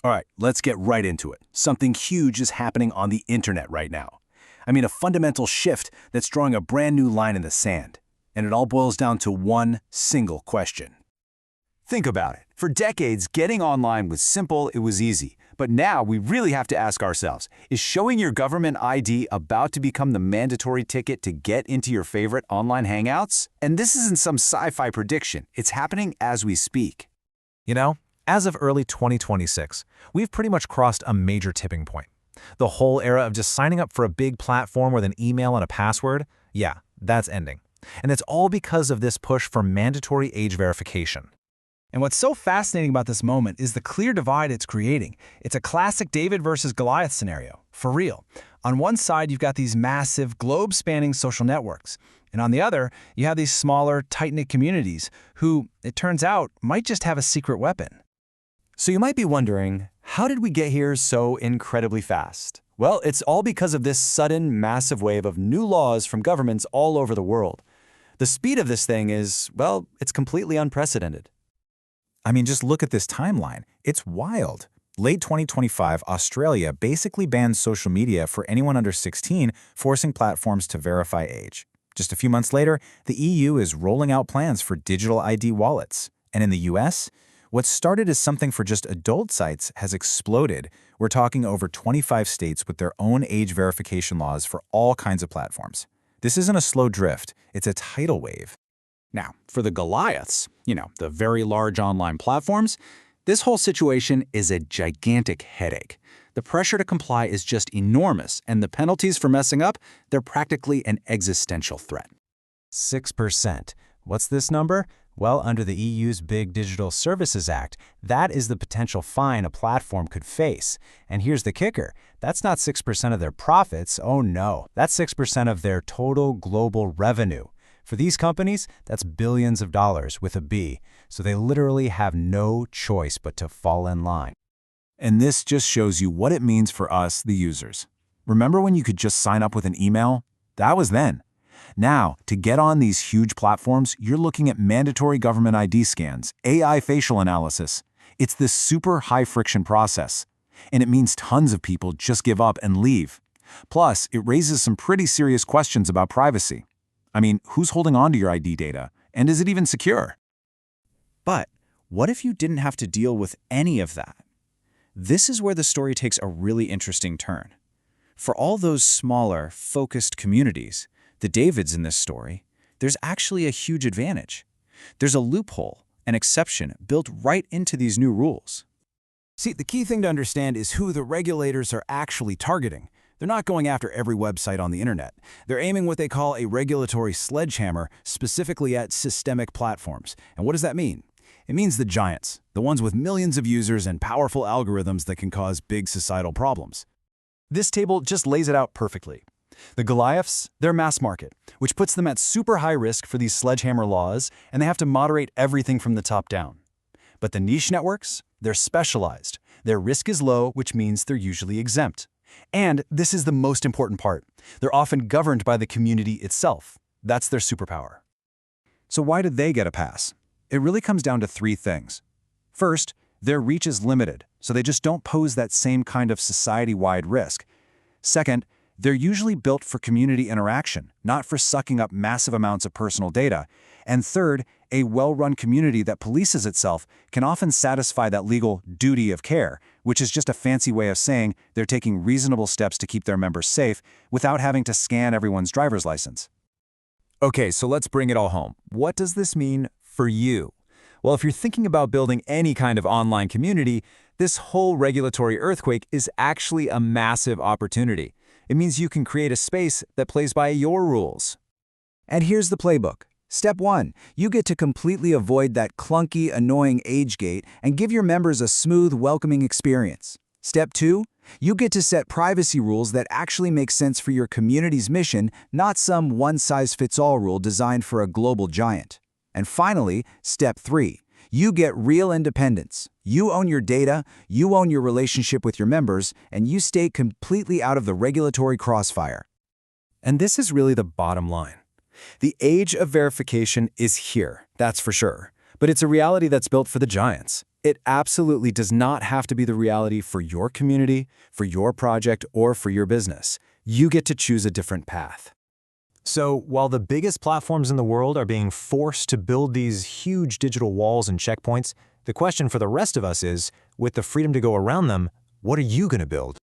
All right, let's get right into it. Something huge is happening on the internet right now. I mean, a fundamental shift that's drawing a brand new line in the sand. And it all boils down to one single question. Think about it. For decades, getting online was simple, it was easy. But now we really have to ask ourselves, is showing your government ID about to become the mandatory ticket to get into your favorite online hangouts? And this isn't some sci-fi prediction. It's happening as we speak. You know, as of early 2026, we've pretty much crossed a major tipping point. The whole era of just signing up for a big platform with an email and a password, yeah, that's ending. And it's all because of this push for mandatory age verification. And what's so fascinating about this moment is the clear divide it's creating. It's a classic David versus Goliath scenario, for real. On one side, you've got these massive, globe-spanning social networks. And on the other, you have these smaller, tight-knit communities who, it turns out, might just have a secret weapon. So you might be wondering, how did we get here so incredibly fast? Well, it's all because of this sudden, massive wave of new laws from governments all over the world. The speed of this thing is, well, it's completely unprecedented. I mean, just look at this timeline. It's wild. Late 2025, Australia basically banned social media for anyone under 16, forcing platforms to verify age. Just a few months later, the EU is rolling out plans for digital ID wallets. And in the US, what started as something for just adult sites has exploded. We're talking over 25 states with their own age verification laws for all kinds of platforms. This isn't a slow drift, it's a tidal wave. Now, for the Goliaths, the very large online platforms, this whole situation is a gigantic headache. The pressure to comply is just enormous, and the penalties for messing up, they're practically an existential threat. 6%. What's this number? Well, under the EU's Big Digital Services Act, that is the potential fine a platform could face. And here's the kicker. That's not 6% of their profits. Oh no, that's 6% of their total global revenue. For these companies, that's billions of dollars with a B, so they literally have no choice but to fall in line. And this just shows you what it means for us, the users. Remember when you could just sign up with an email? That was then. Now, to get on these huge platforms, you're looking at mandatory government ID scans, AI facial analysis. It's this super high-friction process. And it means tons of people just give up and leave. Plus, it raises some pretty serious questions about privacy. I mean, who's holding on to your ID data? And is it even secure? But what if you didn't have to deal with any of that? This is where the story takes a really interesting turn. For all those smaller, focused communities, the Davids in this story, there's actually a huge advantage. There's a loophole, an exception built right into these new rules. See, the key thing to understand is who the regulators are actually targeting. They're not going after every website on the internet. They're aiming what they call a regulatory sledgehammer specifically at systemic platforms. And what does that mean? It means the giants, the ones with millions of users and powerful algorithms that can cause big societal problems. This table just lays it out perfectly. The Goliaths, they're mass market, which puts them at super high risk for these sledgehammer laws, and they have to moderate everything from the top down. But the niche networks, they're specialized. Their risk is low, which means they're usually exempt. And this is the most important part. They're often governed by the community itself. That's their superpower. So why did they get a pass? It really comes down to three things. First, their reach is limited, so they just don't pose that same kind of society-wide risk. Second, they're usually built for community interaction, not for sucking up massive amounts of personal data. And third, a well-run community that polices itself can often satisfy that legal duty of care, which is just a fancy way of saying they're taking reasonable steps to keep their members safe without having to scan everyone's driver's license. Okay, so let's bring it all home. What does this mean for you? Well, if you're thinking about building any kind of online community, this whole regulatory earthquake is actually a massive opportunity. It means you can create a space that plays by your rules. And here's the playbook. Step 1. You get to completely avoid that clunky, annoying age gate and give your members a smooth, welcoming experience. Step 2. You get to set privacy rules that actually make sense for your community's mission, not some one-size-fits-all rule designed for a global giant. And finally, Step 3. You get real independence. You own your data, you own your relationship with your members, and you stay completely out of the regulatory crossfire. And this is really the bottom line. The age of verification is here, that's for sure. But it's a reality that's built for the giants. It absolutely does not have to be the reality for your community, for your project, or for your business. You get to choose a different path. So, while the biggest platforms in the world are being forced to build these huge digital walls and checkpoints, the question for the rest of us is, with the freedom to go around them, what are you going to build?